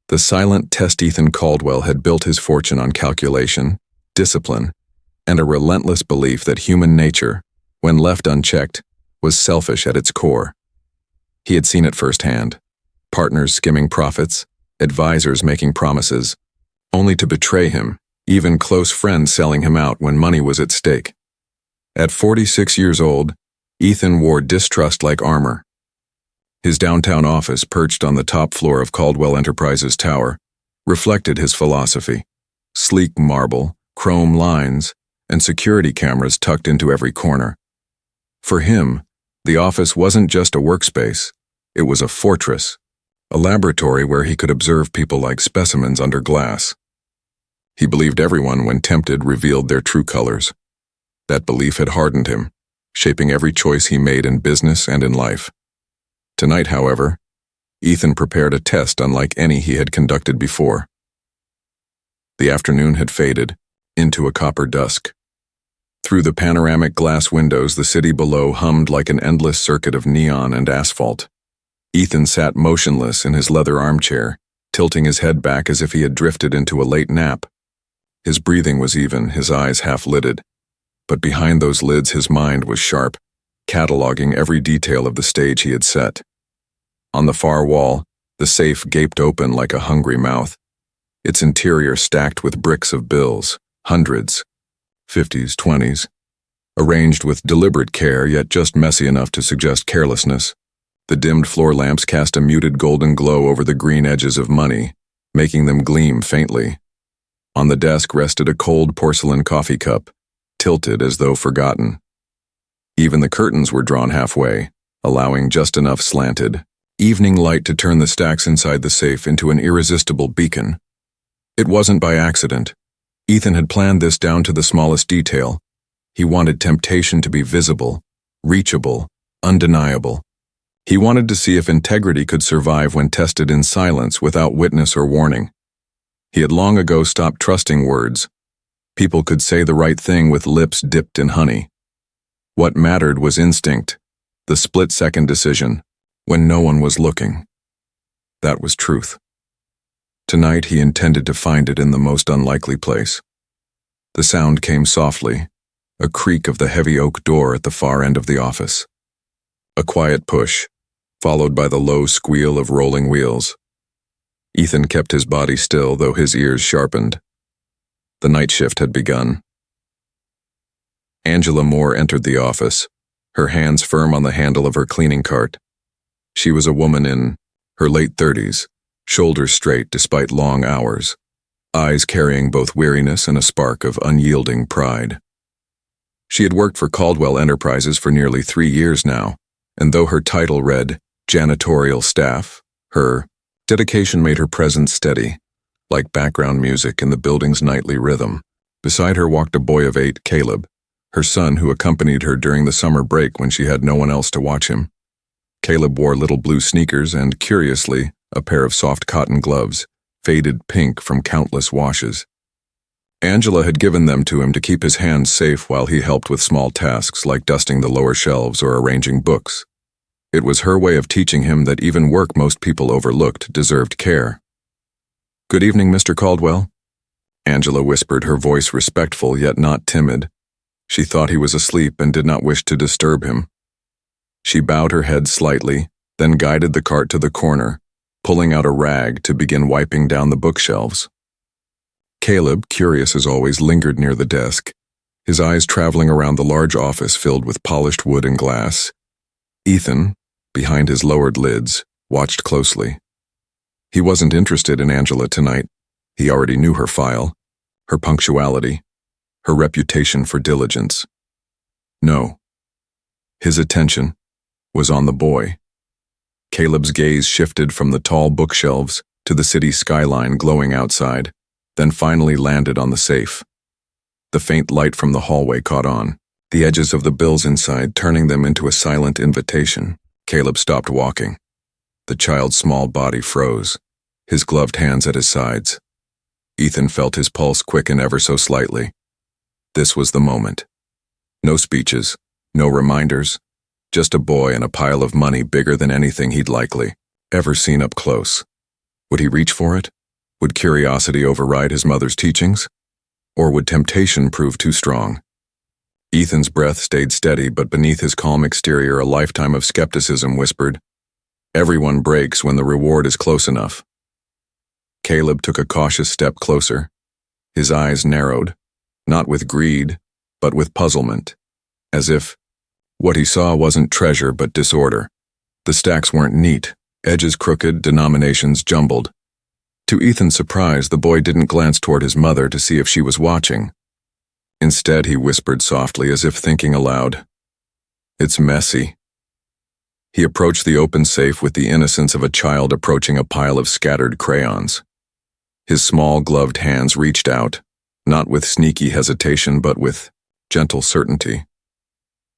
The silent test Ethan Caldwell had built his fortune on calculation, discipline, and a relentless belief that human nature, when left unchecked, was selfish at its core. He had seen it firsthand. Partners skimming profits, advisors making promises, only to betray him, even close friends selling him out when money was at stake. At 46 years old, Ethan wore distrust like armor. His downtown office, perched on the top floor of Caldwell Enterprises Tower, reflected his philosophy. Sleek marble, chrome lines, and security cameras tucked into every corner. For him, the office wasn't just a workspace, it was a fortress, a laboratory where he could observe people like specimens under glass. He believed everyone, when tempted, revealed their true colors. That belief had hardened him, shaping every choice he made in business and in life. Tonight, however, Ethan prepared a test unlike any he had conducted before. The afternoon had faded into a copper dusk. Through the panoramic glass windows, the city below hummed like an endless circuit of neon and asphalt. Ethan sat motionless in his leather armchair, tilting his head back as if he had drifted into a late nap. His breathing was even, his eyes half-lidded. But behind those lids his mind was sharp, cataloging every detail of the stage he had set. On the far wall, the safe gaped open like a hungry mouth, its interior stacked with bricks of bills, hundreds, 50s, 20s, arranged with deliberate care, yet just messy enough to suggest carelessness. The dimmed floor lamps cast a muted golden glow over the green edges of money, making them gleam faintly. On the desk rested a cold porcelain coffee cup, tilted as though forgotten. Even the curtains were drawn halfway, allowing just enough slanted evening light to turn the stacks inside the safe into an irresistible beacon. It wasn't by accident. Ethan had planned this down to the smallest detail. He wanted temptation to be visible, reachable, undeniable. He wanted to see if integrity could survive when tested in silence without witness or warning. He had long ago stopped trusting words. People could say the right thing with lips dipped in honey. What mattered was instinct, the split-second decision, when no one was looking. That was truth. Tonight he intended to find it in the most unlikely place. The sound came softly, a creak of the heavy oak door at the far end of the office. A quiet push, followed by the low squeal of rolling wheels. Ethan kept his body still, though his ears sharpened. The night shift had begun. Angela Moore entered the office, her hands firm on the handle of her cleaning cart. She was a woman in her late 30s, shoulders straight despite long hours, eyes carrying both weariness and a spark of unyielding pride. She had worked for Caldwell Enterprises for nearly 3 years now, and though her title read janitorial staff, her dedication made her presence steady, like background music in the building's nightly rhythm. Beside her walked a boy of 8, Caleb, her son, who accompanied her during the summer break when she had no one else to watch him. Caleb wore little blue sneakers and, curiously, a pair of soft cotton gloves, faded pink from countless washes. Angela had given them to him to keep his hands safe while he helped with small tasks like dusting the lower shelves or arranging books. It was her way of teaching him that even work most people overlooked deserved care. "Good evening, Mr. Caldwell," Angela whispered, her voice respectful yet not timid. She thought he was asleep and did not wish to disturb him. She bowed her head slightly, then guided the cart to the corner, pulling out a rag to begin wiping down the bookshelves. Caleb, curious as always, lingered near the desk, his eyes traveling around the large office filled with polished wood and glass. Ethan, behind his lowered lids, watched closely. He wasn't interested in Angela tonight. He already knew her file, her punctuality, her reputation for diligence. No. His attention was on the boy. Caleb's gaze shifted from the tall bookshelves to the city skyline glowing outside, then finally landed on the safe. The faint light from the hallway caught on, the edges of the bills inside turning them into a silent invitation. Caleb stopped walking. The child's small body froze, his gloved hands at his sides. Ethan felt his pulse quicken ever so slightly. This was the moment. No speeches, no reminders, just a boy and a pile of money bigger than anything he'd likely ever seen up close. Would he reach for it? Would curiosity override his mother's teachings? Or would temptation prove too strong? Ethan's breath stayed steady, but beneath his calm exterior a lifetime of skepticism whispered, "Everyone breaks when the reward is close enough." Caleb took a cautious step closer. His eyes narrowed, not with greed, but with puzzlement, as if what he saw wasn't treasure but disorder. The stacks weren't neat, edges crooked, denominations jumbled. To Ethan's surprise, the boy didn't glance toward his mother to see if she was watching. Instead, he whispered softly, as if thinking aloud, "It's messy." He approached the open safe with the innocence of a child approaching a pile of scattered crayons. His small, gloved hands reached out, not with sneaky hesitation but with gentle certainty.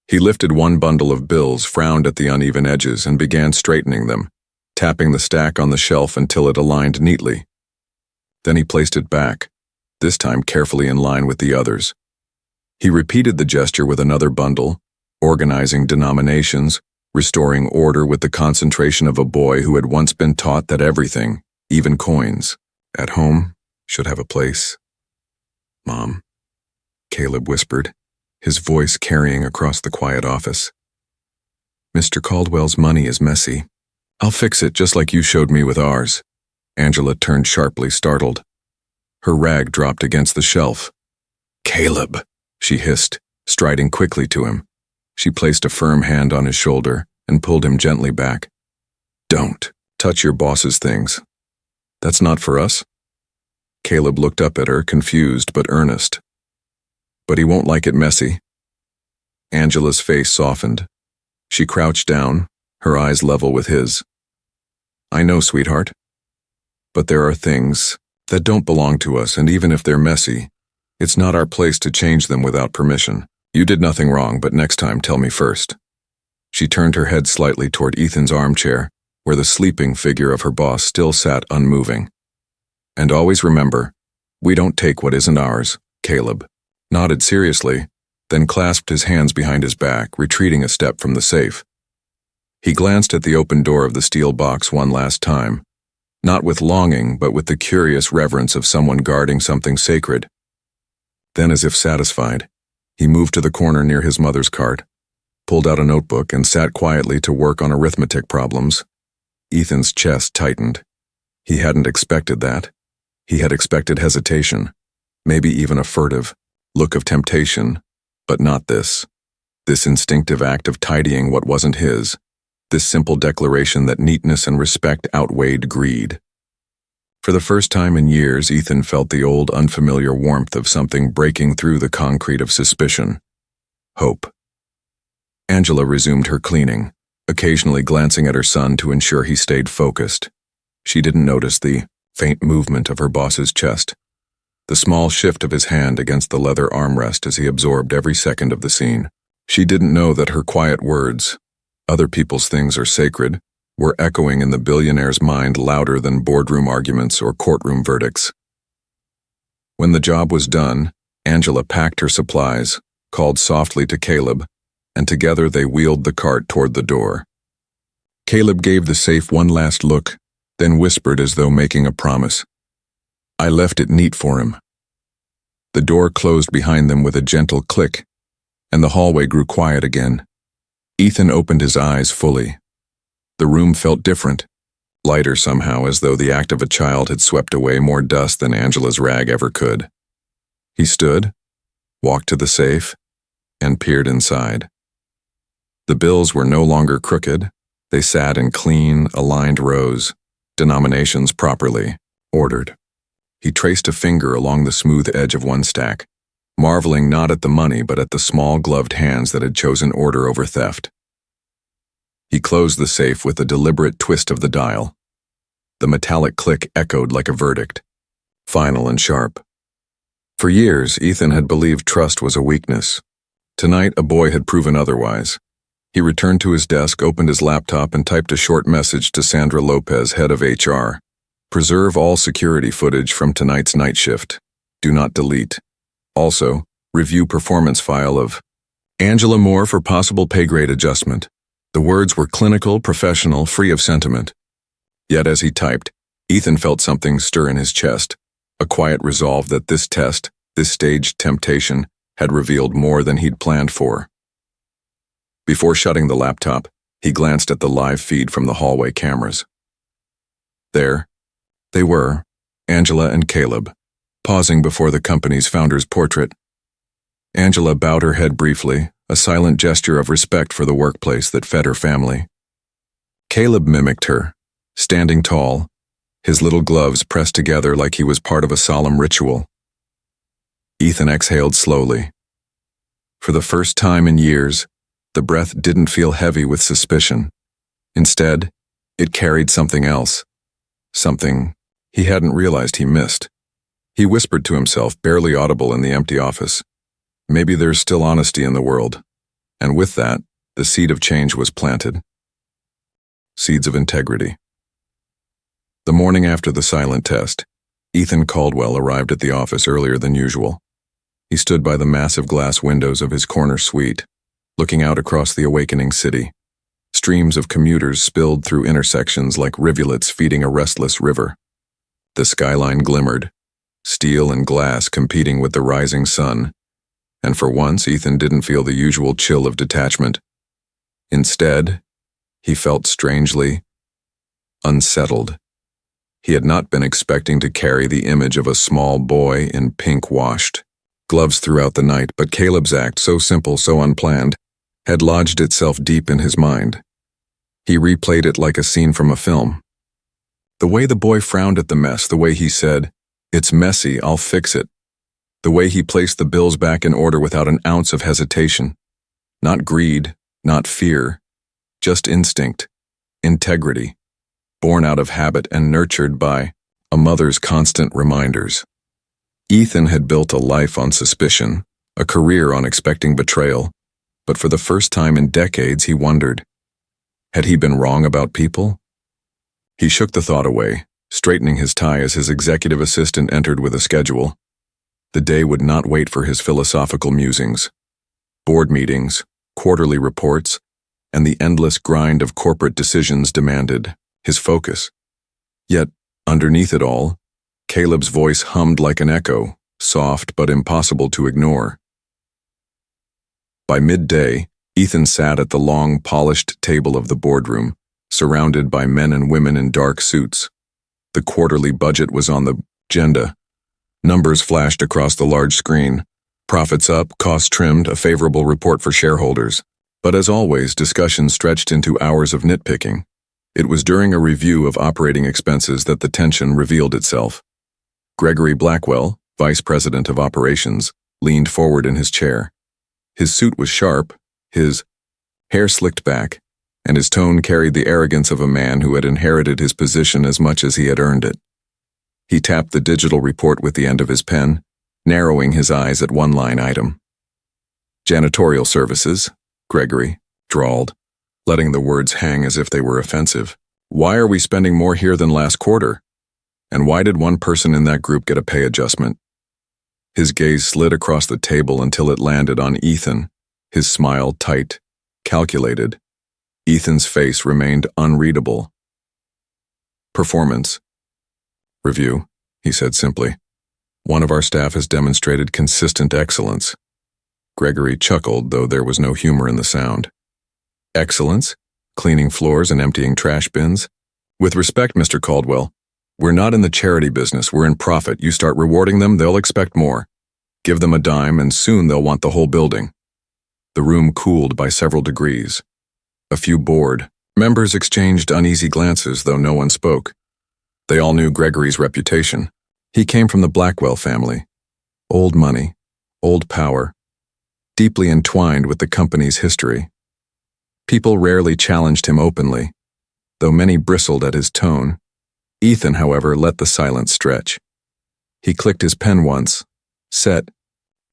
He lifted one bundle of bills, frowned at the uneven edges, and began straightening them, tapping the stack on the shelf until it aligned neatly. Then he placed it back, this time carefully in line with the others. He repeated the gesture with another bundle, organizing denominations, restoring order with the concentration of a boy who had once been taught that everything, even coins, at home, should have a place. "Mom," Caleb whispered, his voice carrying across the quiet office. "Mr. Caldwell's money is messy. I'll fix it just like you showed me with ours." Angela turned sharply, startled. Her rag dropped against the shelf. "Caleb," she hissed, striding quickly to him. She placed a firm hand on his shoulder and pulled him gently back. "Don't touch your boss's things. That's not for us." Caleb looked up at her, confused but earnest. "But he won't like it messy." Angela's face softened. She crouched down, her eyes level with his. "I know, sweetheart. But there are things that don't belong to us, and even if they're messy, it's not our place to change them without permission. You did nothing wrong, but next time tell me first." She turned her head slightly toward Ethan's armchair, where the sleeping figure of her boss still sat unmoving. "And always remember, we don't take what isn't ours." Caleb nodded seriously, then clasped his hands behind his back, retreating a step from the safe. He glanced at the open door of the steel box one last time, not with longing, but with the curious reverence of someone guarding something sacred. Then, as if satisfied, he moved to the corner near his mother's cart, pulled out a notebook, and sat quietly to work on arithmetic problems. Ethan's chest tightened. He hadn't expected that. He had expected hesitation, maybe even a furtive look of temptation, but not this. This instinctive act of tidying what wasn't his. This simple declaration that neatness and respect outweighed greed. For the first time in years, Ethan felt the old, unfamiliar warmth of something breaking through the concrete of suspicion. Hope. Angela resumed her cleaning, occasionally glancing at her son to ensure he stayed focused. She didn't notice the faint movement of her boss's chest, the small shift of his hand against the leather armrest as he absorbed every second of the scene. She didn't know that her quiet words, "Other people's things are sacred," were echoing in the billionaire's mind louder than boardroom arguments or courtroom verdicts. When the job was done, Angela packed her supplies, called softly to Caleb, and together they wheeled the cart toward the door. Caleb gave the safe one last look, then whispered as though making a promise. "I left it neat for him." The door closed behind them with a gentle click, and the hallway grew quiet again. Ethan opened his eyes fully. The room felt different, lighter somehow, as though the act of a child had swept away more dust than Angela's rag ever could. He stood, walked to the safe, and peered inside. The bills were no longer crooked. They sat in clean, aligned rows, denominations properly ordered. He traced a finger along the smooth edge of one stack, marveling not at the money but at the small gloved hands that had chosen order over theft. He closed the safe with a deliberate twist of the dial. The metallic click echoed like a verdict, final and sharp. For years, Ethan had believed trust was a weakness. Tonight, a boy had proven otherwise. He returned to his desk, opened his laptop, and typed a short message to Sandra Lopez, head of HR. "Preserve all security footage from tonight's night shift. Do not delete. Also, review performance file of Angela Moore for possible pay grade adjustment." The words were clinical, professional, free of sentiment. Yet as he typed, Ethan felt something stir in his chest, a quiet resolve that this test, this staged temptation, had revealed more than he'd planned for. Before shutting the laptop, he glanced at the live feed from the hallway cameras. There, they were, Angela and Caleb, pausing before the company's founder's portrait. Angela bowed her head briefly, a silent gesture of respect for the workplace that fed her family. Caleb mimicked her, standing tall, his little gloves pressed together like he was part of a solemn ritual. Ethan exhaled slowly. For the first time in years, the breath didn't feel heavy with suspicion. Instead, it carried something else, something he hadn't realized he missed. He whispered to himself, barely audible in the empty office, "Maybe there's still honesty in the world." And with that, the seed of change was planted. Seeds of integrity. The morning after the silent test, Ethan Caldwell arrived at the office earlier than usual. He stood by the massive glass windows of his corner suite, looking out across the awakening city. Streams of commuters spilled through intersections like rivulets feeding a restless river. The skyline glimmered, steel and glass competing with the rising sun, and for once Ethan didn't feel the usual chill of detachment. Instead, he felt strangely unsettled. He had not been expecting to carry the image of a small boy in pink washed gloves throughout the night, but Caleb's act, so simple, so unplanned, had lodged itself deep in his mind. He replayed it like a scene from a film. The way the boy frowned at the mess, the way he said, "It's messy, I'll fix it." The way he placed the bills back in order without an ounce of hesitation. Not greed, not fear, just instinct, integrity, born out of habit and nurtured by a mother's constant reminders. Ethan had built a life on suspicion, a career on expecting betrayal, but for the first time in decades he wondered, had he been wrong about people? He shook the thought away, straightening his tie as his executive assistant entered with a schedule. The day would not wait for his philosophical musings. Board meetings, quarterly reports, and the endless grind of corporate decisions demanded his focus. Yet, underneath it all, Caleb's voice hummed like an echo, soft but impossible to ignore. By midday, Ethan sat at the long, polished table of the boardroom, surrounded by men and women in dark suits. The quarterly budget was on the agenda. Numbers flashed across the large screen. Profits up, costs trimmed, a favorable report for shareholders. But as always, discussion stretched into hours of nitpicking. It was during a review of operating expenses that the tension revealed itself. Gregory Blackwell, Vice President of Operations, leaned forward in his chair. His suit was sharp, his hair slicked back, and his tone carried the arrogance of a man who had inherited his position as much as he had earned it. He tapped the digital report with the end of his pen, narrowing his eyes at one line item. "Janitorial services," Gregory drawled, letting the words hang as if they were offensive. "Why are we spending more here than last quarter? And why did one person in that group get a pay adjustment?" His gaze slid across the table until it landed on Ethan, his smile tight, calculated. Ethan's face remained unreadable. "Performance review," he said simply. "One of our staff has demonstrated consistent excellence." Gregory chuckled, though there was no humor in the sound. "Excellence? Cleaning floors and emptying trash bins? With respect, Mr. Caldwell, we're not in the charity business, we're in profit. You start rewarding them, they'll expect more. Give them a dime, and soon they'll want the whole building." The room cooled by several degrees. A few bored members exchanged uneasy glances, though no one spoke. They all knew Gregory's reputation. He came from the Blackwell family. Old money, old power, deeply entwined with the company's history. People rarely challenged him openly, though many bristled at his tone. Ethan, however, let the silence stretch. He clicked his pen once, set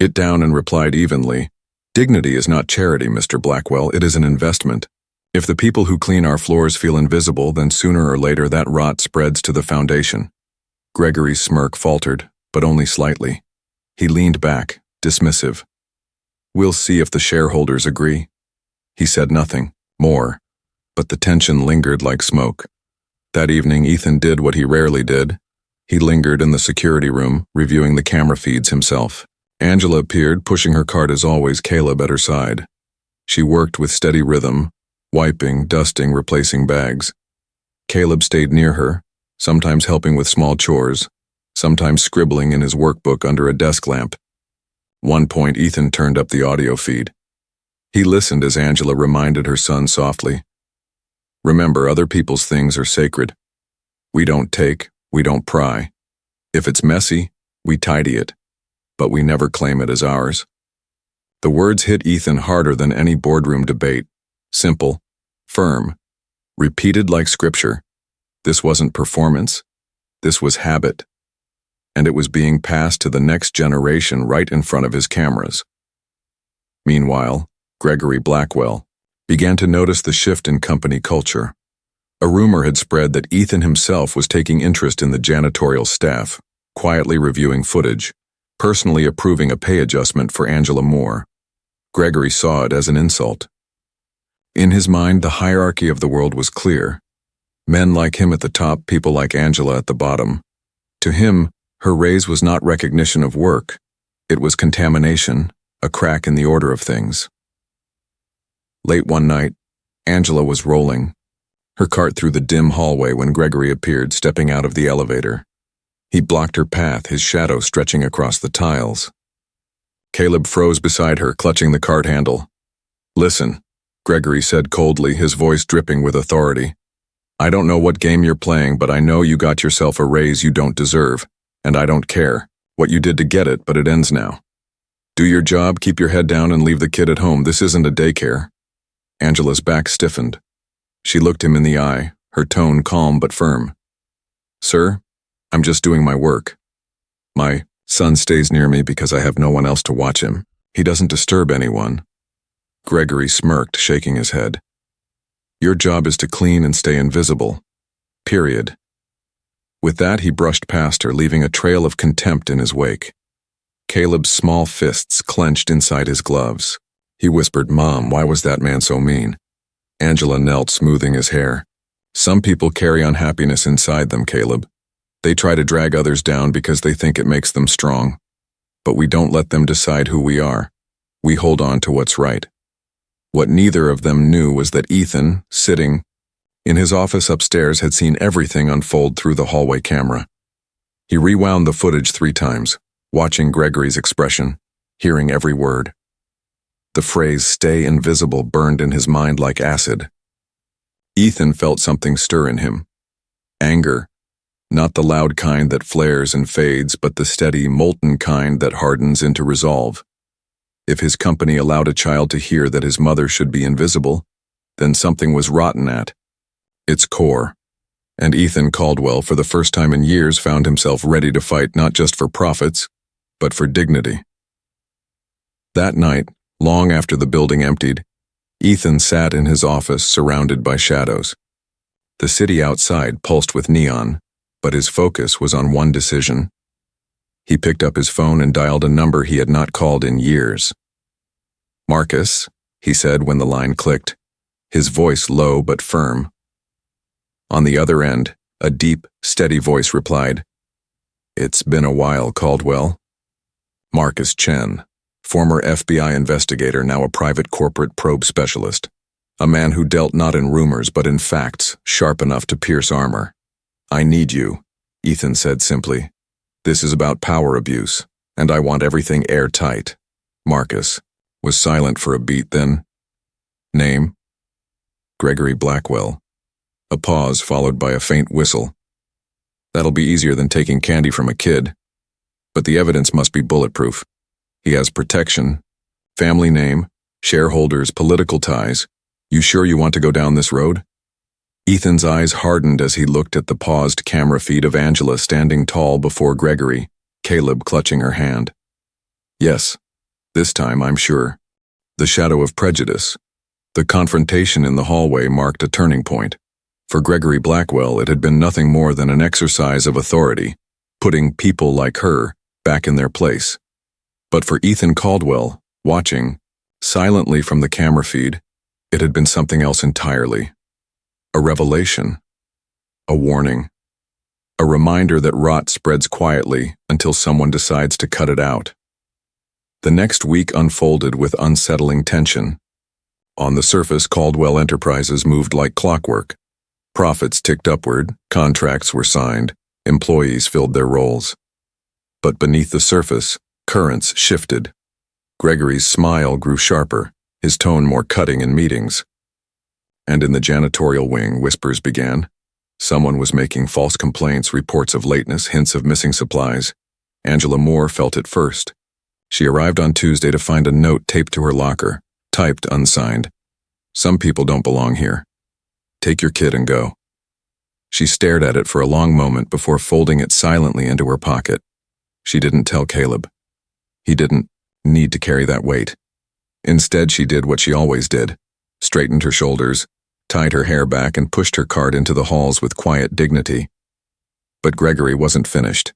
it down, and replied evenly, "Dignity is not charity, Mr. Blackwell, it is an investment. If the people who clean our floors feel invisible, then sooner or later that rot spreads to the foundation." Gregory's smirk faltered, but only slightly. He leaned back, dismissive. "We'll see if the shareholders agree." He said nothing more, but the tension lingered like smoke. That evening, Ethan did what he rarely did. He lingered in the security room, reviewing the camera feeds himself. Angela appeared, pushing her cart as always, Caleb at her side. She worked with steady rhythm, wiping, dusting, replacing bags. Caleb stayed near her, sometimes helping with small chores, sometimes scribbling in his workbook under a desk lamp. One point, Ethan turned up the audio feed. He listened as Angela reminded her son softly, "Remember, other people's things are sacred. We don't take, we don't pry. If it's messy, we tidy it, but we never claim it as ours." The words hit Ethan harder than any boardroom debate. Simple, firm, repeated like scripture. This wasn't performance. This was habit. And it was being passed to the next generation right in front of his cameras. Meanwhile, Gregory Blackwell began to notice the shift in company culture. A rumor had spread that Ethan himself was taking interest in the janitorial staff, quietly reviewing footage, personally approving a pay adjustment for Angela Moore. Gregory saw it as an insult. In his mind, the hierarchy of the world was clear. Men like him at the top, people like Angela at the bottom. To him, her raise was not recognition of work. It was contamination, a crack in the order of things. Late one night, Angela was rolling her cart through the dim hallway when Gregory appeared, stepping out of the elevator. He blocked her path, his shadow stretching across the tiles. Caleb froze beside her, clutching the cart handle. "Listen," Gregory said coldly, his voice dripping with authority. "I don't know what game you're playing, but I know you got yourself a raise you don't deserve, and I don't care what you did to get it, but it ends now. Do your job, keep your head down, and leave the kid at home. This isn't a daycare." Angela's back stiffened. She looked him in the eye, her tone calm but firm. "Sir, I'm just doing my work. My son stays near me because I have no one else to watch him. He doesn't disturb anyone." Gregory smirked, shaking his head. "Your job is to clean and stay invisible. Period." With that, he brushed past her, leaving a trail of contempt in his wake. Caleb's small fists clenched inside his gloves. He whispered, "Mom, why was that man so mean?" Angela knelt, smoothing his hair. "Some people carry unhappiness inside them, Caleb. They try to drag others down because they think it makes them strong. But we don't let them decide who we are. We hold on to what's right." What neither of them knew was that Ethan, sitting in his office upstairs, had seen everything unfold through the hallway camera. He rewound the footage 3 times, watching Gregory's expression, hearing every word. The phrase "stay invisible" burned in his mind like acid. Ethan felt something stir in him. Anger, not the loud kind that flares and fades, but the steady, molten kind that hardens into resolve. If his company allowed a child to hear that his mother should be invisible, then something was rotten at its core. And Ethan Caldwell, for the first time in years, found himself ready to fight not just for profits, but for dignity. That night, long after the building emptied, Ethan sat in his office surrounded by shadows. The city outside pulsed with neon, but his focus was on one decision. He picked up his phone and dialed a number he had not called in years. "Marcus," he said when the line clicked, his voice low but firm. On the other end, a deep, steady voice replied, "It's been a while, Caldwell." Marcus Chen, former FBI investigator, now a private corporate probe specialist. A man who dealt not in rumors but in facts, sharp enough to pierce armor. "I need you," Ethan said simply. "This is about power abuse, and I want everything airtight." Marcus was silent for a beat, then, "Name?" "Gregory Blackwell." A pause followed by a faint whistle. "That'll be easier than taking candy from a kid. But the evidence must be bulletproof. He has protection, family name, shareholders, political ties. You sure you want to go down this road?" Ethan's eyes hardened as he looked at the paused camera feed of Angela standing tall before Gregory, Caleb clutching her hand. "Yes, this time I'm sure." The shadow of prejudice, the confrontation in the hallway, marked a turning point. For Gregory Blackwell, it had been nothing more than an exercise of authority, putting people like her back in their place. But for Ethan Caldwell, watching, silently from the camera feed, it had been something else entirely. A revelation. A warning. A reminder that rot spreads quietly until someone decides to cut it out. The next week unfolded with unsettling tension. On the surface, Caldwell Enterprises moved like clockwork. Profits ticked upward, contracts were signed, employees filled their roles. But beneath the surface, currents shifted. Gregory's smile grew sharper, his tone more cutting in meetings. And in the janitorial wing, whispers began. Someone was making false complaints, reports of lateness, hints of missing supplies. Angela Moore felt it first. She arrived on Tuesday to find a note taped to her locker, typed unsigned. "Some people don't belong here. Take your kid and go." She stared at it for a long moment before folding it silently into her pocket. She didn't tell Caleb. He didn't need to carry that weight. Instead, she did what she always did, straightened her shoulders, tied her hair back, and pushed her cart into the halls with quiet dignity. But Gregory wasn't finished.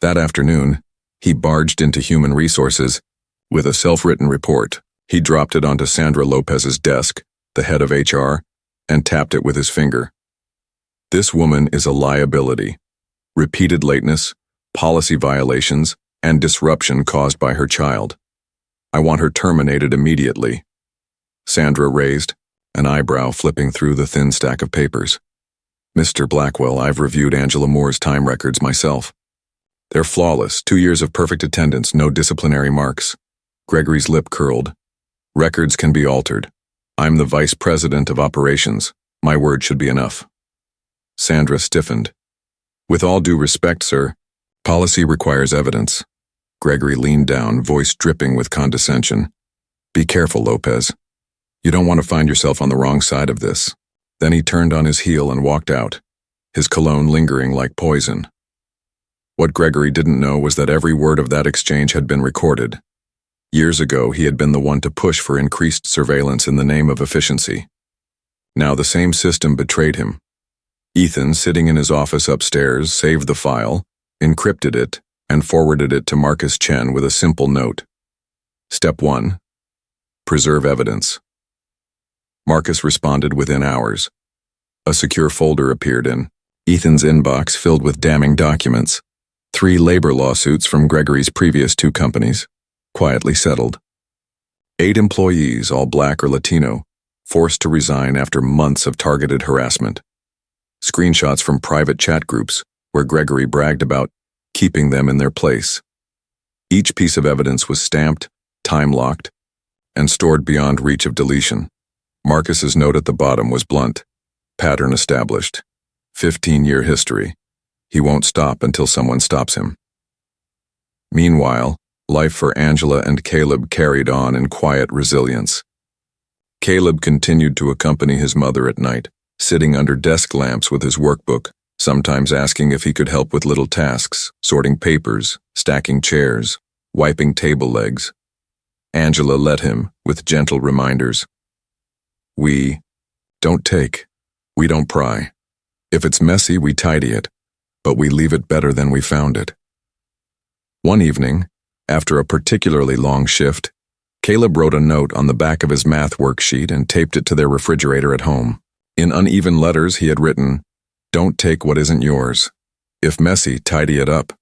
That afternoon, he barged into Human Resources with a self-written report. He dropped it onto Sandra Lopez's desk, the head of HR, and tapped it with his finger. "This woman is a liability. Repeated lateness, policy violations, and disruption caused by her child. I want her terminated immediately." Sandra raised, an eyebrow flipping through the thin stack of papers. "Mr. Blackwell, I've reviewed Angela Moore's time records myself. They're flawless, 2 years of perfect attendance, no disciplinary marks." Gregory's lip curled. "Records can be altered. I'm the vice president of operations. My word should be enough." Sandra stiffened. "With all due respect, sir, policy requires evidence." Gregory leaned down, voice dripping with condescension. "Be careful, Lopez. You don't want to find yourself on the wrong side of this." Then he turned on his heel and walked out, his cologne lingering like poison. What Gregory didn't know was that every word of that exchange had been recorded. Years ago, he had been the one to push for increased surveillance in the name of efficiency. Now the same system betrayed him. Ethan, sitting in his office upstairs, saved the file, encrypted it, and forwarded it to Marcus Chen with a simple note. Step 1. Preserve evidence. Marcus responded within hours. A secure folder appeared in Ethan's inbox filled with damning documents. 3 labor lawsuits from Gregory's previous 2 companies, quietly settled. 8 employees, all Black or Latino, forced to resign after months of targeted harassment. Screenshots from private chat groups where Gregory bragged about keeping them in their place. Each piece of evidence was stamped, time-locked, and stored beyond reach of deletion. Marcus's note at the bottom was blunt. Pattern established. 15-year history. He won't stop until someone stops him. Meanwhile, life for Angela and Caleb carried on in quiet resilience. Caleb continued to accompany his mother at night, sitting under desk lamps with his workbook, sometimes asking if he could help with little tasks, sorting papers, stacking chairs, wiping table legs. Angela let him, with gentle reminders. "We don't take. We don't pry. If it's messy, we tidy it, but we leave it better than we found it." One evening, after a particularly long shift, Caleb wrote a note on the back of his math worksheet and taped it to their refrigerator at home. In uneven letters, he had written, "Don't take what isn't yours. If messy, tidy it up."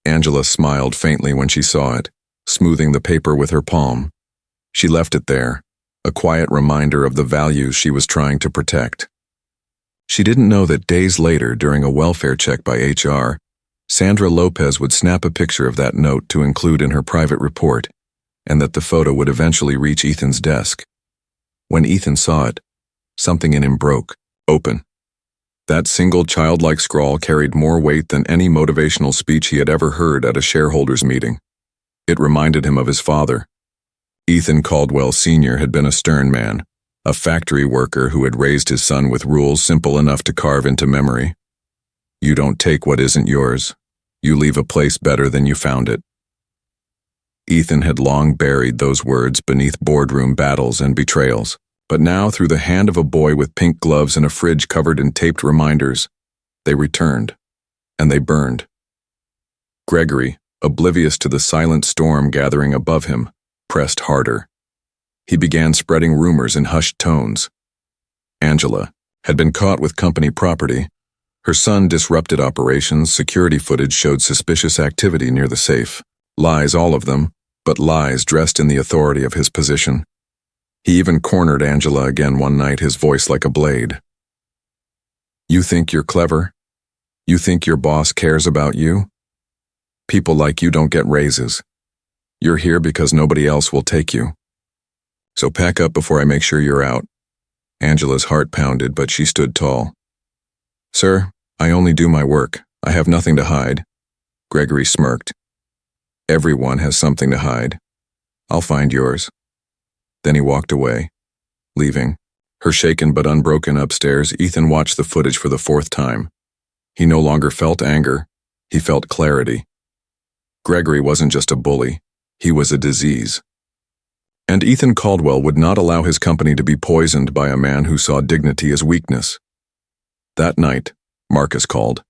Angela smiled faintly when she saw it, smoothing the paper with her palm. She left it there, a quiet reminder of the values she was trying to protect. She didn't know that days later, during a welfare check by HR, Sandra Lopez would snap a picture of that note to include in her private report, and that the photo would eventually reach Ethan's desk. When Ethan saw it, something in him broke, open. That single childlike scrawl carried more weight than any motivational speech he had ever heard at a shareholders' meeting. It reminded him of his father. Ethan Caldwell Sr. had been a stern man, a factory worker who had raised his son with rules simple enough to carve into memory. You don't take what isn't yours. You leave a place better than you found it. Ethan had long buried those words beneath boardroom battles and betrayals, but now, through the hand of a boy with pink gloves and a fridge covered in taped reminders, they returned, and they burned. Gregory, oblivious to the silent storm gathering above him, pressed harder. He began spreading rumors in hushed tones. Angela had been caught with company property, Her son disrupted operations. Security footage showed suspicious activity near the safe. Lies, all of them, but lies dressed in the authority of his position. He even cornered Angela again one night, his voice like a blade. You think you're clever? You think your boss cares about you? People like you don't get raises. You're here because nobody else will take you. So pack up before I make sure you're out. Angela's heart pounded, but she stood tall. Sir, I only do my work. I have nothing to hide. Gregory smirked. Everyone has something to hide. I'll find yours. Then he walked away, leaving. Her shaken but unbroken upstairs, Ethan watched the footage for the fourth time. He no longer felt anger. He felt clarity. Gregory wasn't just a bully. He was a disease. And Ethan Caldwell would not allow his company to be poisoned by a man who saw dignity as weakness. That night, Marcus called.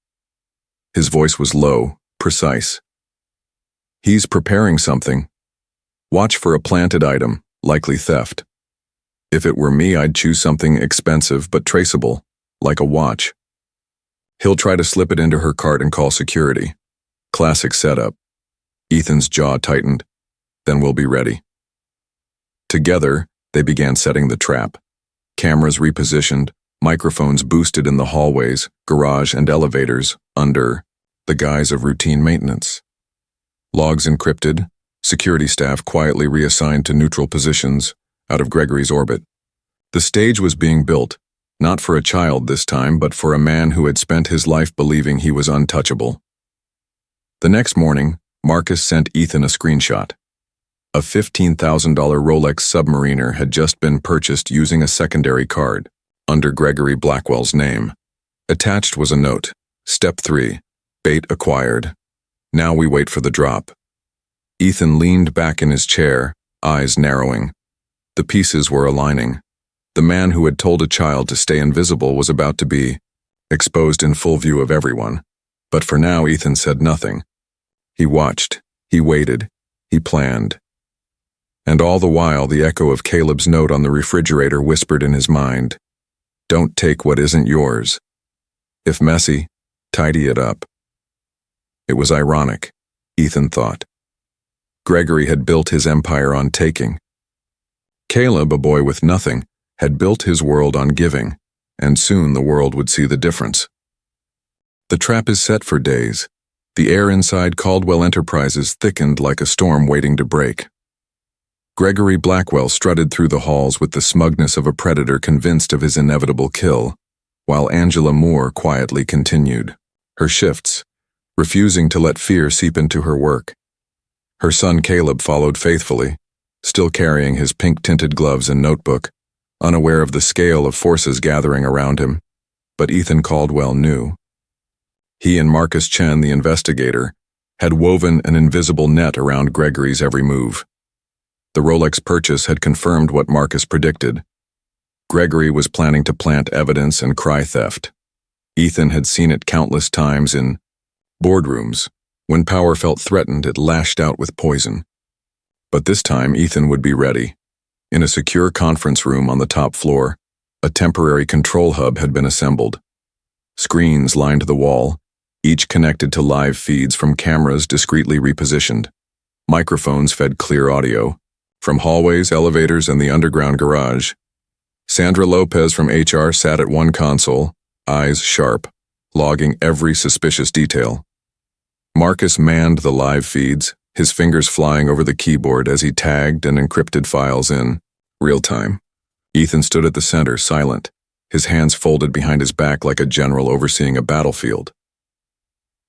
His voice was low, precise. He's preparing something. Watch for a planted item, likely theft. If it were me, I'd choose something expensive but traceable, like a watch. He'll try to slip it into her cart and call security. Classic setup. Ethan's jaw tightened. Then we'll be ready. Together, they began setting the trap. Cameras repositioned, microphones boosted in the hallways, garage, and elevators under the guise of routine maintenance. Logs encrypted, security staff quietly reassigned to neutral positions out of Gregory's orbit. The stage was being built, not for a child this time, but for a man who had spent his life believing he was untouchable. The next morning, Marcus sent Ethan a screenshot. A $15,000 Rolex Submariner had just been purchased using a secondary card, under Gregory Blackwell's name. Attached was a note. Step 3. Bait acquired. Now we wait for the drop. Ethan leaned back in his chair, eyes narrowing. The pieces were aligning. The man who had told a child to stay invisible was about to be exposed in full view of everyone. But for now, Ethan said nothing. He watched. He waited. He planned. And all the while, the echo of Caleb's note on the refrigerator whispered in his mind, "Don't take what isn't yours. If messy, tidy it up." It was ironic, Ethan thought. Gregory had built his empire on taking. Caleb, a boy with nothing, had built his world on giving, and soon the world would see the difference. The trap is set for days. The air inside Caldwell Enterprises thickened like a storm waiting to break. Gregory Blackwell strutted through the halls with the smugness of a predator convinced of his inevitable kill, while Angela Moore quietly continued her shifts, refusing to let fear seep into her work. Her son Caleb followed faithfully, still carrying his pink-tinted gloves and notebook, unaware of the scale of forces gathering around him. But Ethan Caldwell knew. He and Marcus Chen, the investigator, had woven an invisible net around Gregory's every move. The Rolex purchase had confirmed what Marcus predicted. Gregory was planning to plant evidence and cry theft. Ethan had seen it countless times in boardrooms. When power felt threatened, it lashed out with poison. But this time, Ethan would be ready. In a secure conference room on the top floor, a temporary control hub had been assembled. Screens lined the wall, each connected to live feeds from cameras discreetly repositioned. Microphones fed clear audio. From hallways, elevators, and the underground garage. Sandra Lopez from HR sat at one console, eyes sharp, logging every suspicious detail. Marcus manned the live feeds, his fingers flying over the keyboard as he tagged and encrypted files in real time. Ethan stood at the center, silent, his hands folded behind his back like a general overseeing a battlefield.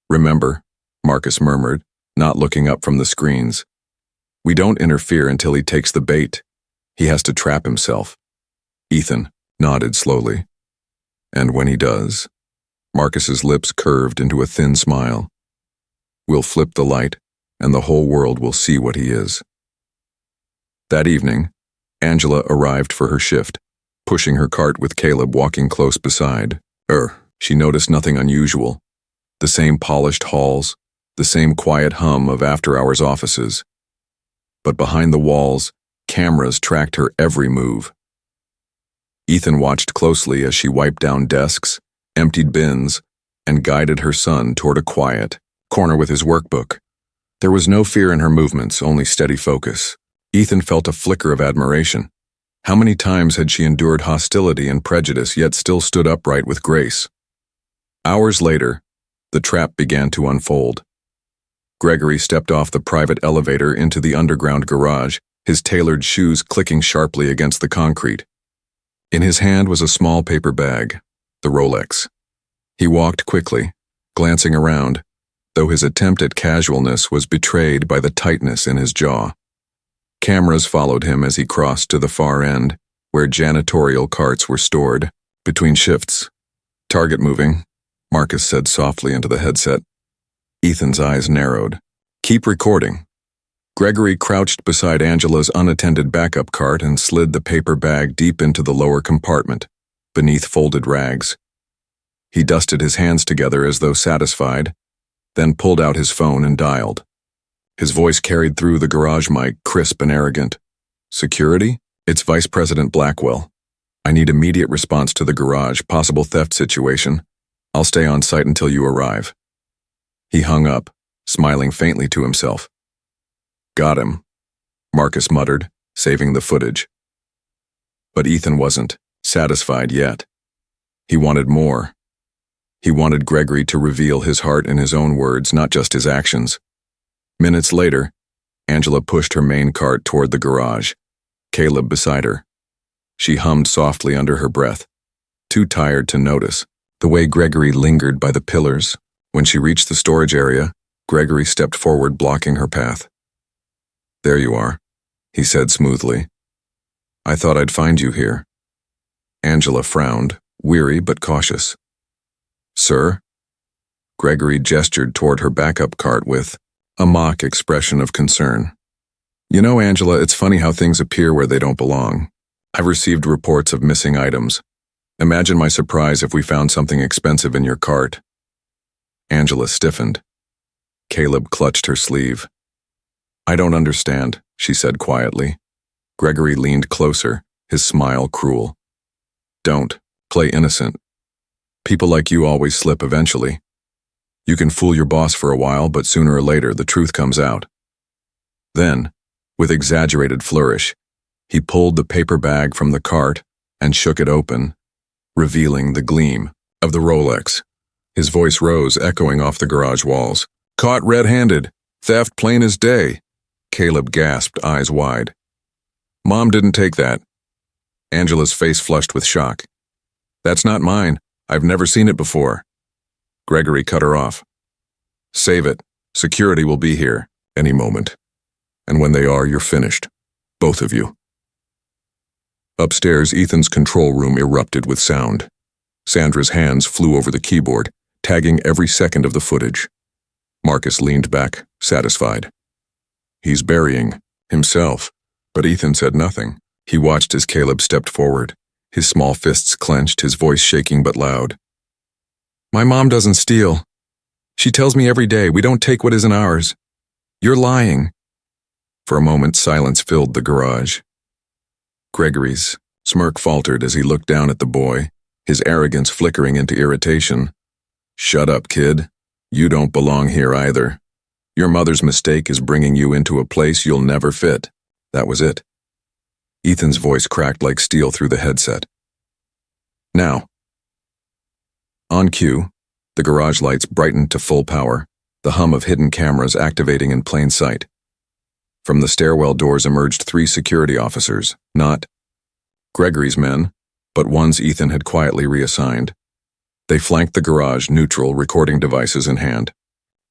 "Remember," Marcus murmured, not looking up from the screens. "We don't interfere until he takes the bait. He has to trap himself." Ethan nodded slowly. "And when he does," Marcus's lips curved into a thin smile, "we'll flip the light, and the whole world will see what he is." That evening, Angela arrived for her shift, pushing her cart with Caleb walking close beside. She noticed nothing unusual. The same polished halls, the same quiet hum of after-hours offices. But behind the walls, cameras tracked her every move. Ethan watched closely as she wiped down desks, emptied bins, and guided her son toward a quiet corner with his workbook. There was no fear in her movements, only steady focus. Ethan felt a flicker of admiration. How many times had she endured hostility and prejudice, yet still stood upright with grace? Hours later, the trap began to unfold. Gregory stepped off the private elevator into the underground garage, his tailored shoes clicking sharply against the concrete. In his hand was a small paper bag, the Rolex. He walked quickly, glancing around, though his attempt at casualness was betrayed by the tightness in his jaw. Cameras followed him as he crossed to the far end, where janitorial carts were stored. Between shifts. "Target moving," Marcus said softly into the headset. Ethan's eyes narrowed. "Keep recording." Gregory crouched beside Angela's unattended backup cart and slid the paper bag deep into the lower compartment, beneath folded rags. He dusted his hands together as though satisfied, then pulled out his phone and dialed. His voice carried through the garage mic, crisp and arrogant. "Security? It's Vice President Blackwell. I need immediate response to the garage, possible theft situation. I'll stay on site until you arrive." He hung up, smiling faintly to himself. "Got him," Marcus muttered, saving the footage. But Ethan wasn't satisfied yet. He wanted more. He wanted Gregory to reveal his heart in his own words, not just his actions. Minutes later, Angela pushed her main cart toward the garage, Caleb beside her. She hummed softly under her breath, too tired to notice the way Gregory lingered by the pillars. When she reached the storage area, Gregory stepped forward, blocking her path. "There you are," he said smoothly. "I thought I'd find you here." Angela frowned, weary but cautious. "Sir?" Gregory gestured toward her backup cart with a mock expression of concern. "You know, Angela, it's funny how things appear where they don't belong. I've received reports of missing items. Imagine my surprise if we found something expensive in your cart." Angela stiffened. Caleb clutched her sleeve. "I don't understand," she said quietly. Gregory leaned closer, his smile cruel. "Don't play innocent. People like you always slip eventually. You can fool your boss for a while, but sooner or later the truth comes out." Then, with exaggerated flourish, he pulled the paper bag from the cart and shook it open, revealing the gleam of the Rolex. His voice rose, echoing off the garage walls. "Caught red-handed. Theft plain as day." Caleb gasped, eyes wide. "Mom didn't take that." Angela's face flushed with shock. "That's not mine. I've never seen it before." Gregory cut her off. "Save it. Security will be here any moment. And when they are, you're finished. Both of you." Upstairs, Ethan's control room erupted with sound. Sandra's hands flew over the keyboard, tagging every second of the footage. Marcus leaned back, satisfied. He's burying himself, but Ethan said nothing. He watched as Caleb stepped forward, his small fists clenched, his voice shaking but loud. "My mom doesn't steal. She tells me every day we don't take what isn't ours. You're lying." For a moment, silence filled the garage. Gregory's smirk faltered as he looked down at the boy, his arrogance flickering into irritation. "Shut up, kid. You don't belong here either. Your mother's mistake is bringing you into a place you'll never fit." That was it. Ethan's voice cracked like steel through the headset. "Now." On cue, the garage lights brightened to full power, the hum of hidden cameras activating in plain sight. From the stairwell doors emerged 3 security officers, not Gregory's men, but ones Ethan had quietly reassigned. They flanked the garage, neutral, recording devices in hand.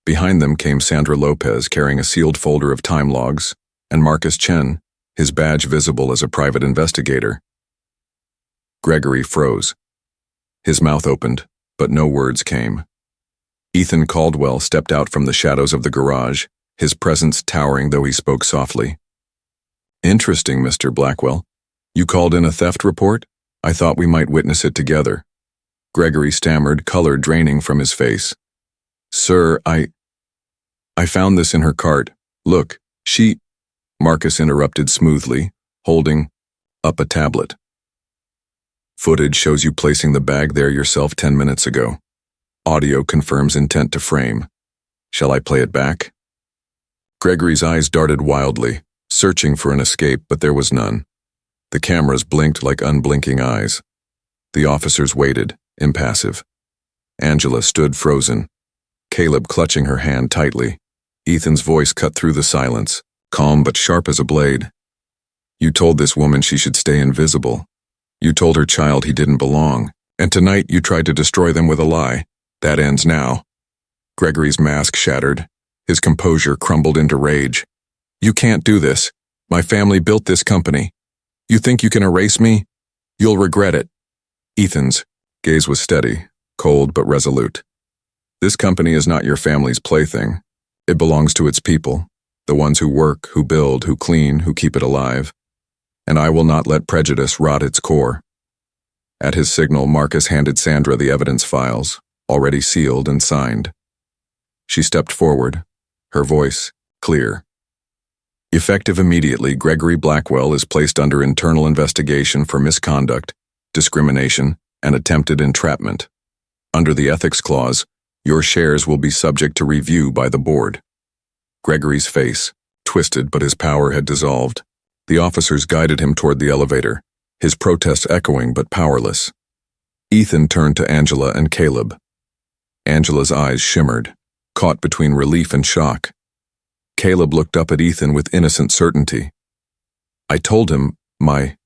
Behind them came Sandra Lopez carrying a sealed folder of time logs, and Marcus Chen, his badge visible as a private investigator. Gregory froze. His mouth opened, but no words came. Ethan Caldwell stepped out from the shadows of the garage, his presence towering though he spoke softly. "Interesting, Mr. Blackwell. You called in a theft report? I thought we might witness it together." Gregory stammered, color draining from his face. "Sir, I found this in her cart. Look, she—" Marcus interrupted smoothly, holding up a tablet. "Footage shows you placing the bag there yourself 10 minutes ago. Audio confirms intent to frame. Shall I play it back? Gregory's eyes darted wildly, searching for an escape, but there was none. The cameras blinked like unblinking eyes. The officers waited, impassive. Angela stood frozen, Caleb clutching her hand tightly. Ethan's voice cut through the silence, calm but sharp as a blade. You told this woman she should stay invisible. You told her child he didn't belong, and tonight you tried to destroy them with a lie. That ends now. Gregory's mask shattered. His composure crumbled into rage. You can't do this. My family built this company. You think you can erase me? You'll regret it. Ethan's gaze was steady, cold but resolute. This company is not your family's plaything. It belongs to its people, the ones who work, who build, who clean, who keep it alive. And I will not let prejudice rot its core. At his signal, Marcus handed Sandra the evidence files, already sealed and signed. She stepped forward, her voice clear. Effective immediately, Gregory Blackwell is placed under internal investigation for misconduct, discrimination, and attempted entrapment. Under the ethics clause, your shares will be subject to review by the board. Gregory's face twisted, but his power had dissolved. The officers guided him toward the elevator, his protest echoing but powerless. Ethan turned to Angela and Caleb. Angela's eyes shimmered, caught between relief and shock. Caleb looked up at Ethan with innocent certainty. I told him, my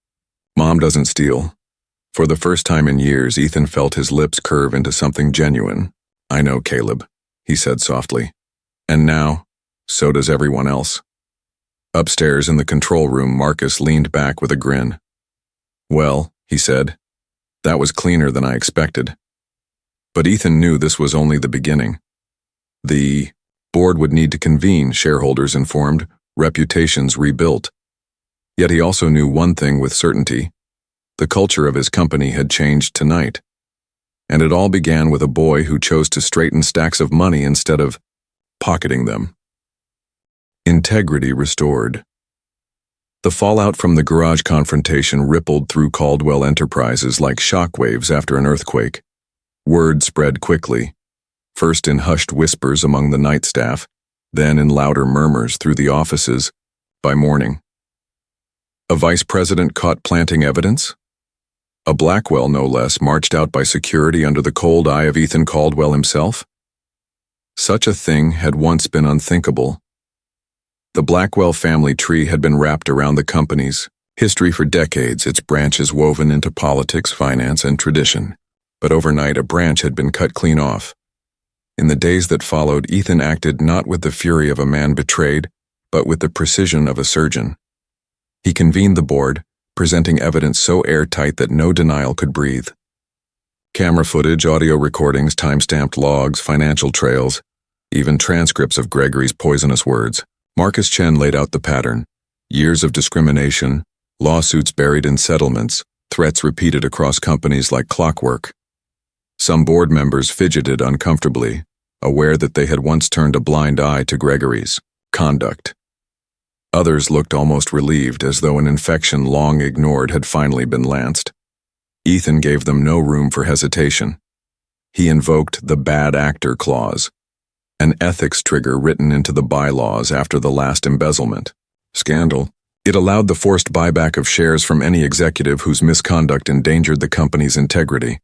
mom doesn't steal. For the first time in years, Ethan felt his lips curve into something genuine. I know, Caleb, he said softly. And now, so does everyone else. Upstairs in the control room, Marcus leaned back with a grin. Well, he said, that was cleaner than I expected. But Ethan knew this was only the beginning. The board would need to convene, shareholders informed, reputations rebuilt. Yet he also knew one thing with certainty. The culture of his company had changed tonight. And it all began with a boy who chose to straighten stacks of money instead of pocketing them. Integrity restored. The fallout from the garage confrontation rippled through Caldwell Enterprises like shockwaves after an earthquake. Word spread quickly, first in hushed whispers among the night staff, then in louder murmurs through the offices. By morning, a vice president caught planting evidence? A Blackwell, no less, marched out by security under the cold eye of Ethan Caldwell himself? Such a thing had once been unthinkable. The Blackwell family tree had been wrapped around the company's history for decades, its branches woven into politics, finance, and tradition. But overnight, a branch had been cut clean off. In the days that followed, Ethan acted not with the fury of a man betrayed, but with the precision of a surgeon. He convened the board, presenting evidence so airtight that no denial could breathe. Camera footage, audio recordings, time-stamped logs, financial trails, even transcripts of Gregory's poisonous words. Marcus Chen laid out the pattern. Years of discrimination, lawsuits buried in settlements, threats repeated across companies like clockwork. Some board members fidgeted uncomfortably, aware that they had once turned a blind eye to Gregory's conduct. Others looked almost relieved, as though an infection long ignored had finally been lanced. Ethan gave them no room for hesitation. He invoked the bad actor clause, an ethics trigger written into the bylaws after the last embezzlement scandal. It allowed the forced buyback of shares from any executive whose misconduct endangered the company's integrity.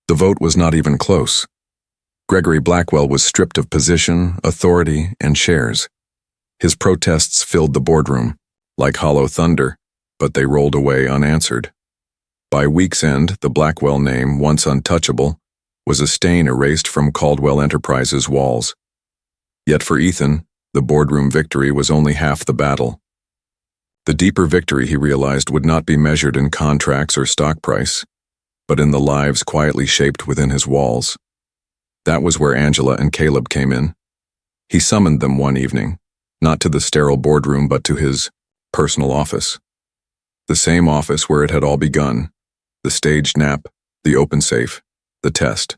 The vote was not even close. Gregory Blackwell was stripped of position, authority, and shares. His protests filled the boardroom, like hollow thunder, but they rolled away unanswered. By week's end, the Blackwell name, once untouchable, was a stain erased from Caldwell Enterprises' walls. Yet for Ethan, the boardroom victory was only half the battle. The deeper victory, he realized, would not be measured in contracts or stock price, but in the lives quietly shaped within his walls. That was where Angela and Caleb came in. He summoned them one evening, not to the sterile boardroom but to his personal office. The same office where it had all begun, the staged nap, the open safe, the test.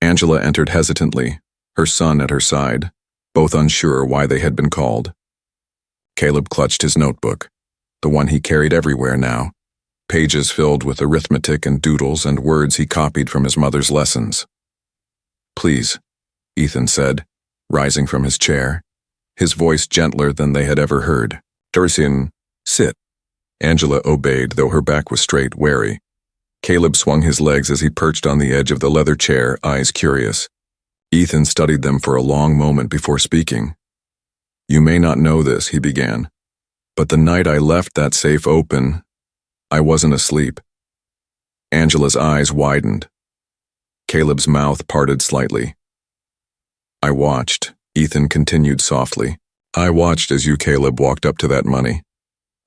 Angela entered hesitantly, her son at her side, both unsure why they had been called. Caleb clutched his notebook, the one he carried everywhere now, pages filled with arithmetic and doodles and words he copied from his mother's lessons. Please, Ethan said, rising from his chair, his voice gentler than they had ever heard. Dursian, sit. Angela obeyed, though her back was straight, wary. Caleb swung his legs as he perched on the edge of the leather chair, eyes curious. Ethan studied them for a long moment before speaking. You may not know this, he began, but the night I left that safe open, I wasn't asleep. Angela's eyes widened. Caleb's mouth parted slightly. I watched, Ethan continued softly. I watched as you, Caleb, walked up to that money.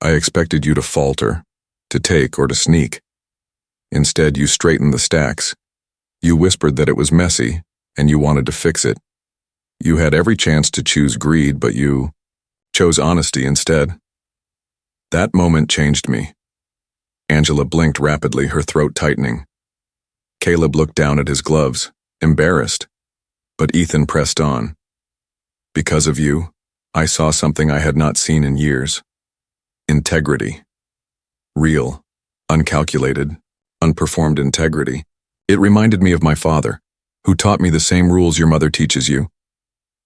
I expected you to falter, to take or to sneak. Instead, you straightened the stacks. You whispered that it was messy, and you wanted to fix it. You had every chance to choose greed, but you chose honesty instead. That moment changed me. Angela blinked rapidly, her throat tightening. Caleb looked down at his gloves, embarrassed, but Ethan pressed on. Because of you, I saw something I had not seen in years. Integrity. Real, uncalculated, unperformed integrity. It reminded me of my father, who taught me the same rules your mother teaches you.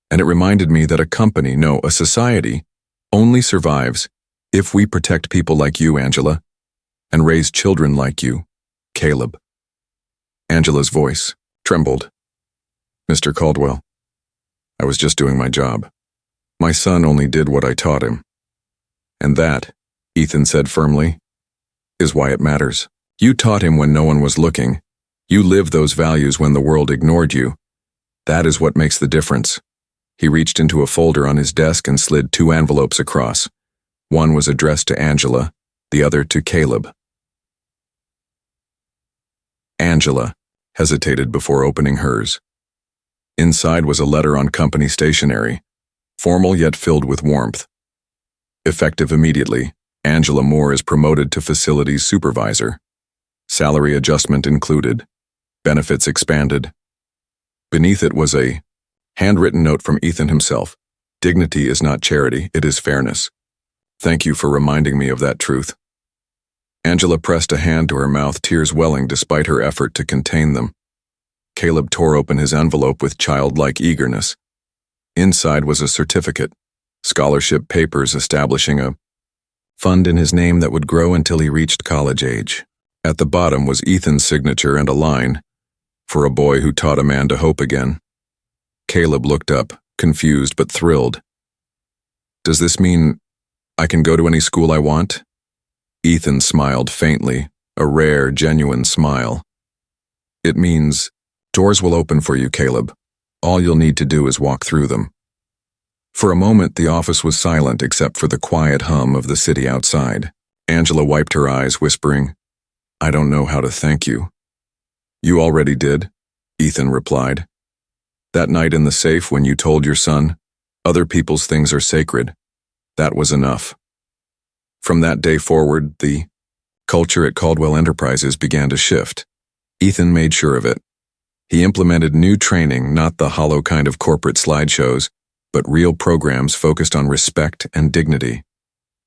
And it reminded me that a company, no, a society, only survives if we protect people like you, Angela, and raise children like you, Caleb. Angela's voice trembled. Mr. Caldwell, I was just doing my job. My son only did what I taught him. And that, Ethan said firmly, is why it matters. You taught him when no one was looking. You lived those values when the world ignored you. That is what makes the difference. He reached into a folder on his desk and slid 2 envelopes across. One was addressed to Angela, the other to Caleb. Angela hesitated before opening hers. Inside was a letter on company stationery, formal yet filled with warmth. Effective immediately, Angela Moore is promoted to facilities supervisor. Salary adjustment included. Benefits expanded. Beneath it was a handwritten note from Ethan himself. Dignity is not charity, it is fairness. Thank you for reminding me of that truth. Angela pressed a hand to her mouth, tears welling despite her effort to contain them. Caleb tore open his envelope with childlike eagerness. Inside was a certificate, scholarship papers establishing a fund in his name that would grow until he reached college age. At the bottom was Ethan's signature and a line, for a boy who taught a man to hope again. Caleb looked up, confused but thrilled. Does this mean I can go to any school I want? Ethan smiled faintly, a rare, genuine smile. It means doors will open for you, Caleb. All you'll need to do is walk through them. For a moment, the office was silent except for the quiet hum of the city outside. Angela wiped her eyes, whispering, I don't know how to thank you. You already did, Ethan replied. That night in the safe when you told your son, other people's things are sacred, that was enough. From that day forward, the culture at Caldwell Enterprises began to shift. Ethan made sure of it. He implemented new training, not the hollow kind of corporate slideshows, but real programs focused on respect and dignity.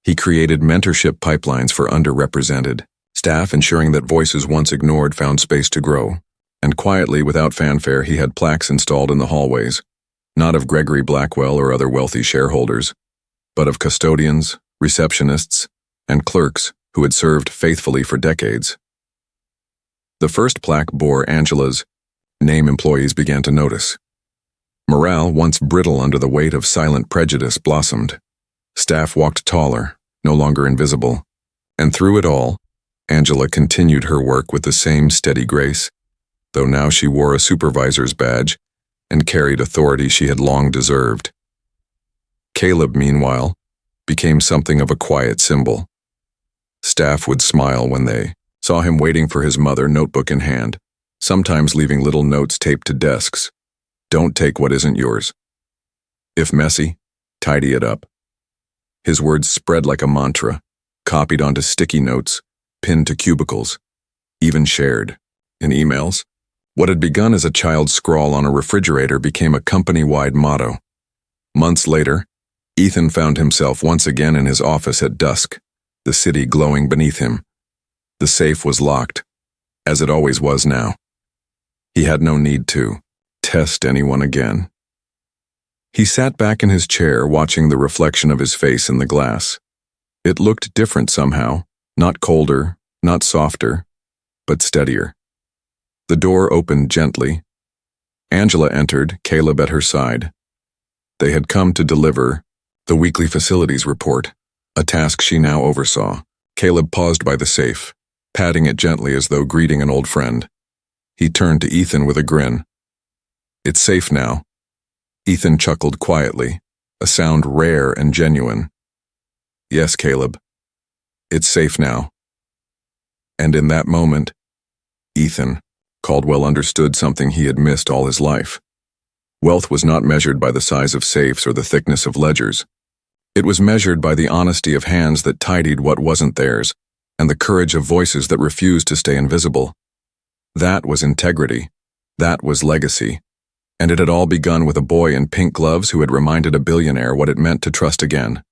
He created mentorship pipelines for underrepresented staff, ensuring that voices once ignored found space to grow. And quietly, without fanfare, he had plaques installed in the hallways, not of Gregory Blackwell or other wealthy shareholders, but of custodians, receptionists, and clerks who had served faithfully for decades. The first plaque bore Angela's name. Employees began to notice. Morale, once brittle under the weight of silent prejudice, blossomed. Staff walked taller, no longer invisible. And through it all, Angela continued her work with the same steady grace, though now she wore a supervisor's badge and carried authority she had long deserved. Caleb, meanwhile, became something of a quiet symbol. Staff would smile when they saw him waiting for his mother, notebook in hand, sometimes leaving little notes taped to desks. Don't take what isn't yours. If messy, tidy it up. His words spread like a mantra, copied onto sticky notes, pinned to cubicles, even shared in emails. What had begun as a child's scrawl on a refrigerator became a company-wide motto. Months later, Ethan found himself once again in his office at dusk, the city glowing beneath him. The safe was locked, as it always was now. He had no need to test anyone again. He sat back in his chair, watching the reflection of his face in the glass. It looked different somehow, not colder, not softer, but steadier. The door opened gently. Angela entered, Caleb at her side. They had come to deliver the weekly facilities report, a task she now oversaw. Caleb paused by the safe, patting it gently as though greeting an old friend. He turned to Ethan with a grin. "It's safe now." Ethan chuckled quietly, a sound rare and genuine. "Yes, Caleb. It's safe now." And in that moment, Ethan, Caldwell understood something he had missed all his life. Wealth was not measured by the size of safes or the thickness of ledgers. It was measured by the honesty of hands that tidied what wasn't theirs, and the courage of voices that refused to stay invisible. That was integrity. That was legacy. And it had all begun with a boy in pink gloves who had reminded a billionaire what it meant to trust again.